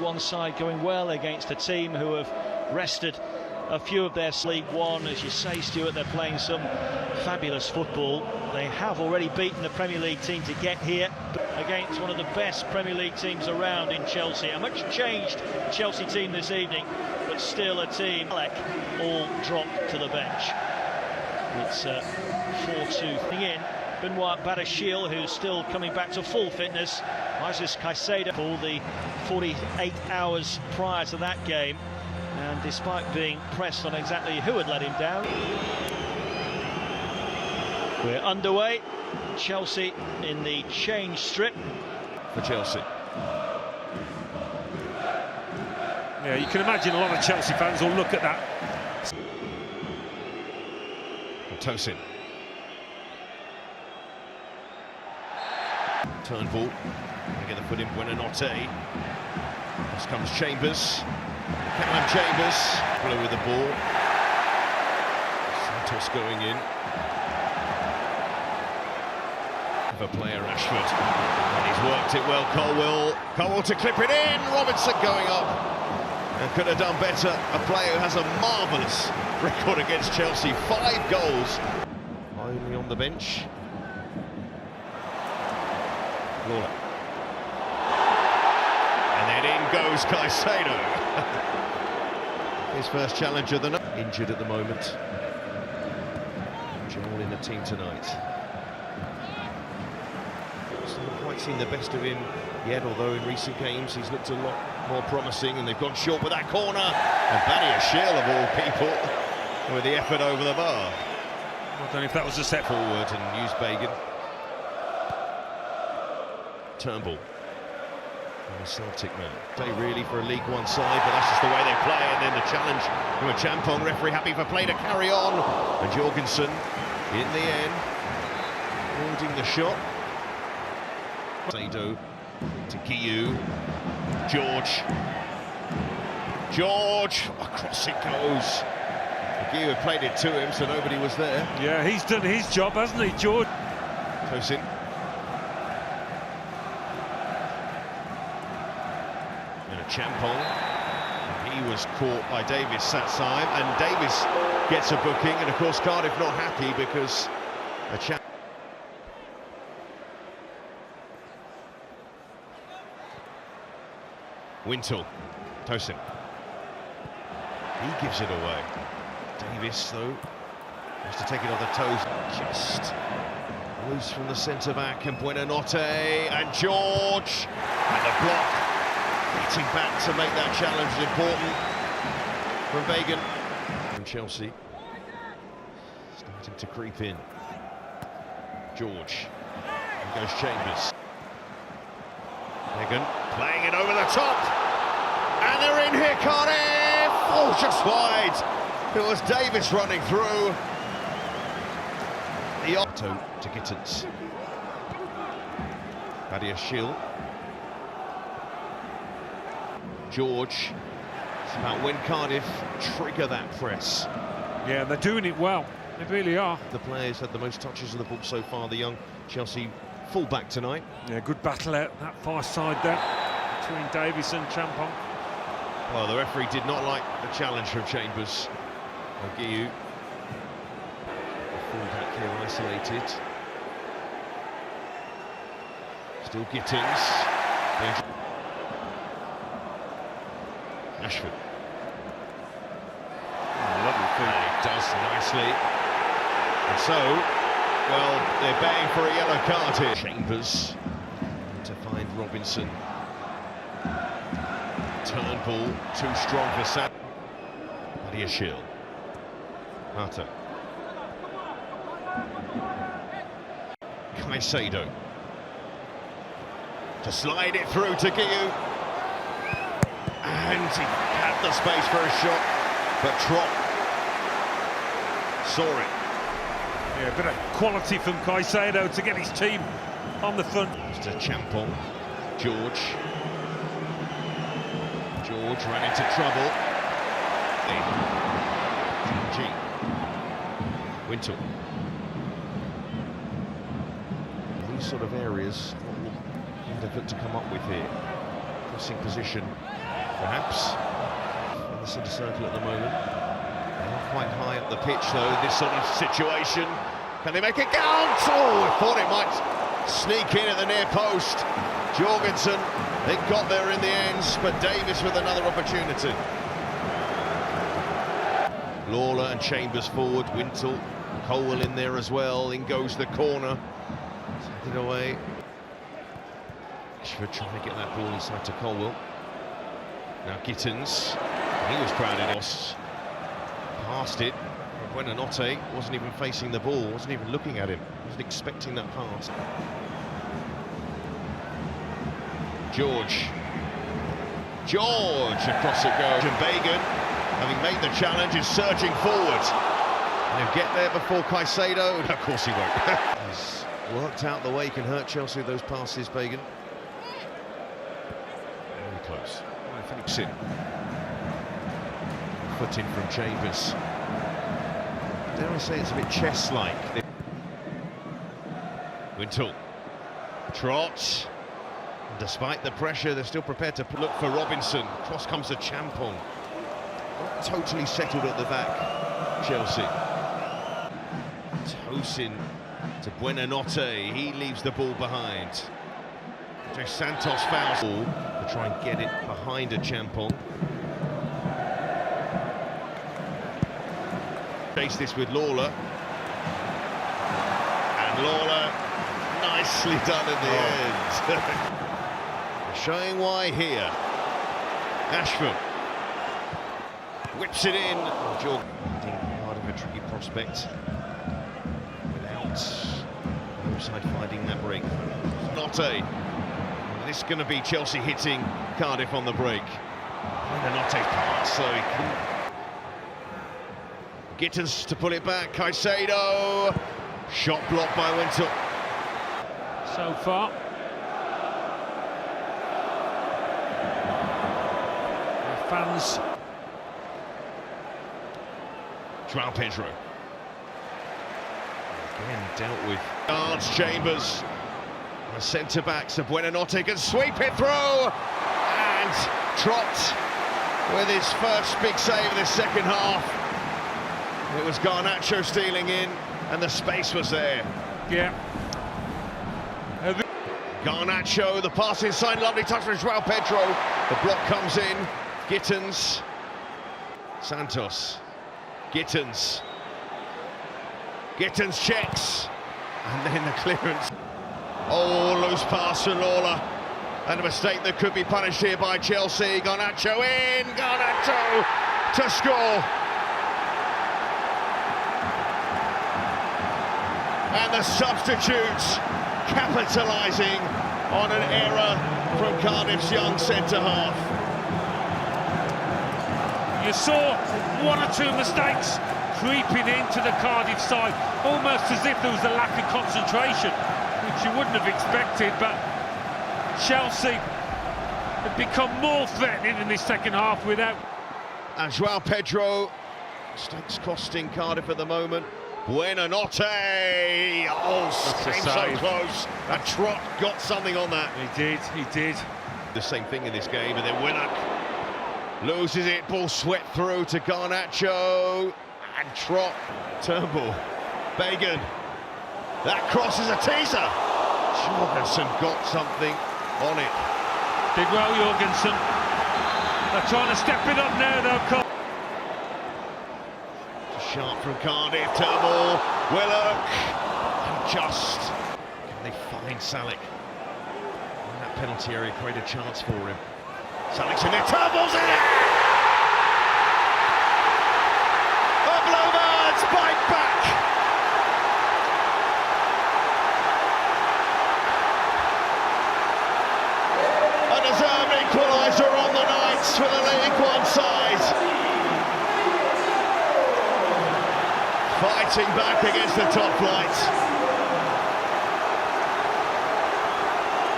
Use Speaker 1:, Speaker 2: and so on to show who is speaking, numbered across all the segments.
Speaker 1: One side going well against a team who have rested a few of their League One. As you say, Stuart, they're playing some fabulous football. They have already beaten the Premier League team to get here against one of the best Premier League teams around in Chelsea. A much changed Chelsea team this evening, but still a team. All dropped to the bench. It's 4-2 in. Benoit Badiashile, who's still coming back to full fitness. Moises Caicedo for the 48 hours prior to that game, and despite being pressed on exactly who had let him down. We're underway. Chelsea in the change strip.
Speaker 2: For Chelsea.
Speaker 3: Yeah, you can imagine a lot of Chelsea fans will look at that.
Speaker 2: Tosin. Turnbull. Get the foot in Buonanotte. This comes Chambers. Callum Chambers. Blue with the ball. Santos going in. A player, Rashford, and he's worked it well. Colwill to clip it in. Robinson going up and could have done better. A player who has a marvellous record against Chelsea, 5 goals. Only on the bench. Lawler. And then in goes Caicedo. His first challenge of the night. Injured at the moment. Joel in the team tonight. Haven't quite seen the best of him yet, although in recent games he's looked a lot more promising, and they've gone short with that corner. And Badiashile, of all people, with the effort over the bar.
Speaker 3: I don't know if that was a step
Speaker 2: forward and use Bagan. Turnbull. And a Celtic man. Play really for a League One side, but that's just the way they play. And then the challenge from a Champong referee, happy for play to carry on. And Jorgensen, in the end, holding the shot. Sado to Guiu. George, across it goes. Guiu had played it to him, so nobody was there.
Speaker 3: Yeah, he's done his job, hasn't he, George?
Speaker 2: Tosin. And a Champong. He was caught by Davis that time, and Davis gets a booking, and of course Cardiff not happy because a Champong. Wintle, Tosin. He gives it away. Davis, though, has to take it on the toes. Just loose from the centre-back, and Buonanotte, and George, and the block. Getting back to make that challenge is important from Bagan. From Chelsea, starting to creep in. George, and goes Chambers. Bagan playing it over the top, and they're in here, Cardiff! Oh, just wide. It was Davis running through. The Otto to Gittins. Badiashile. George. It's about when Cardiff trigger that press.
Speaker 3: Yeah, they're doing it well. They really are.
Speaker 2: The players had the most touches of the ball so far, the young Chelsea full-back tonight.
Speaker 3: Yeah, good battle out that far side there between Davis and Champong.
Speaker 2: Well, the referee did not like the challenge from Chambers. Guiu. Full-back here isolated. Still Gittins. Rashford.
Speaker 3: Oh, lovely feet.
Speaker 2: He does nicely. And so, well, they're baying for a yellow card here. Chambers to find Robinson. Turnbull, too strong for Sam. Badiashile. Arta. Caicedo. To slide it through to Guiu. And he had the space for a shot, but Trott saw it.
Speaker 3: Yeah, a bit of quality from Caicedo to get his team on the front.
Speaker 2: Just a Champong. George ran into trouble. Wintle. These sort of areas, what will Cardiff look to come up with here? Pressing position. perhaps. In the centre circle at the moment. They're not quite high up the pitch though, this sort of situation. Can they make it count? Oh, I thought it might sneak in at the near post. Jorgensen, they got there in the end, but Davis with another opportunity. Lawler and Chambers forward, Wintle, Colwell in there as well. In goes the corner. Take it away. Ashford trying to get that ball inside to Colwell. Now Gittins, he was crowded off. Passed it. Buonanotte wasn't even facing the ball, wasn't even looking at him, wasn't expecting that pass. George across it goes, and Bagan, having made the challenge, is surging forward. And he'll get there before Caicedo. No, of course he won't. He's worked out the way he can hurt Chelsea with those passes, Bagan. Very close. Felix in. Foot in from Chambers. Dare I say it's a bit chess-like. Wintle. Trot. Despite the pressure, they're still prepared to look for Robinson. Cross comes to Champong. Not totally settled at the back, Chelsea. Tosin to Buonanotte. He leaves the ball behind. Santos fouls ball to try and get it behind a Champong. Chase this with Lawler. And Lawler, nicely done in the end. Showing why here. Ashford whips it in. Jordan, part of a tricky prospect without side finding that break. Notte. This is going to be Chelsea hitting Cardiff on the break. Notte's pass, so he couldn't. Gittins to pull it back. Caicedo. Shot blocked by Wintle.
Speaker 3: So far. Fans.
Speaker 2: João Pedro. Again dealt with. Guards Chambers. The centre-back, so Buonanotte can sweep it through. And Trot with his first big save of the second half. It was Garnacho stealing in, and the space was there.
Speaker 3: Yeah.
Speaker 2: Garnacho, the pass inside, lovely touch from João Pedro. The block comes in. Gittins, Santos, Gittins checks, and then the clearance. Oh, loose pass from Lawler, and a mistake that could be punished here by Chelsea. Garnacho in, Garnacho to score. And the substitutes capitalising on an error from Cardiff's young centre-half.
Speaker 3: You saw one or two mistakes creeping into the Cardiff side, almost as if there was a lack of concentration, which you wouldn't have expected, but Chelsea have become more threatening in this second half without.
Speaker 2: And João Pedro, mistakes costing Cardiff at the moment. Buonanotte! Oh, came so close. And Trot got something on that.
Speaker 3: He did.
Speaker 2: The same thing in this game, and then Winnock loses it, ball swept through to Garnacho, and Trot. Turnbull, Bagan, that cross is a teaser. Jorgensen got something on it.
Speaker 3: Did well, Jorgensen. They're trying to step it up now, though.
Speaker 2: Sharp from Cardiff, Turnbull, Willock, and just. Can they find Salek? In that penalty area, create a chance for him. Salek's in there, Turnbull's in it! The Bluebirds bite back! A deserved equaliser on the night for the League One side. Fighting back against the top flight.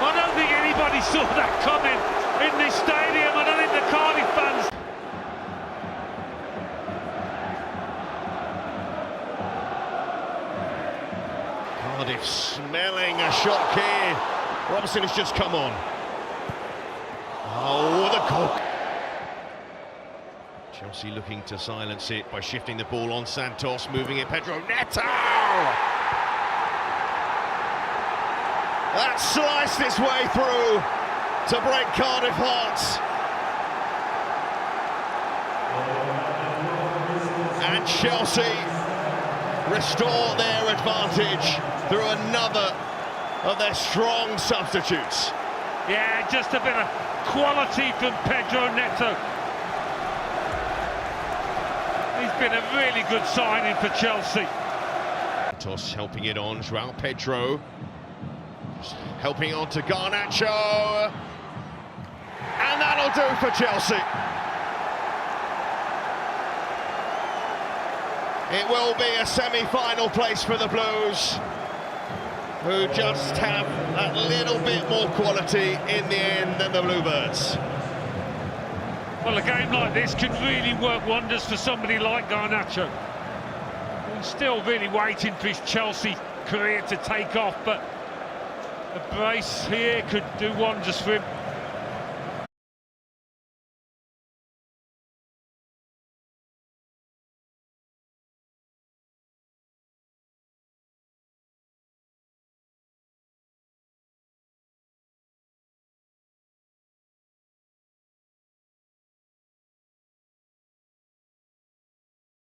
Speaker 3: I don't think anybody saw that coming in this stadium. I don't think the Cardiff fans.
Speaker 2: Cardiff smelling a shock here. Robinson has just come on. Oh, the goal. Chelsea looking to silence it by shifting the ball on Santos, moving it, Pedro Neto! That sliced its way through to break Cardiff hearts. And Chelsea restore their advantage through another of their strong substitutes.
Speaker 3: Yeah, just a bit of quality from Pedro Neto. He's been a really good signing for Chelsea.
Speaker 2: Santos helping it on, João Pedro. Helping on to Garnacho. And that'll do for Chelsea. It will be a semi-final place for the Blues, who just have that little bit more quality in the end than the Bluebirds.
Speaker 3: Well, a game like this could really work wonders for somebody like Garnacho. He's still really waiting for his Chelsea career to take off, but a brace here could do wonders for him.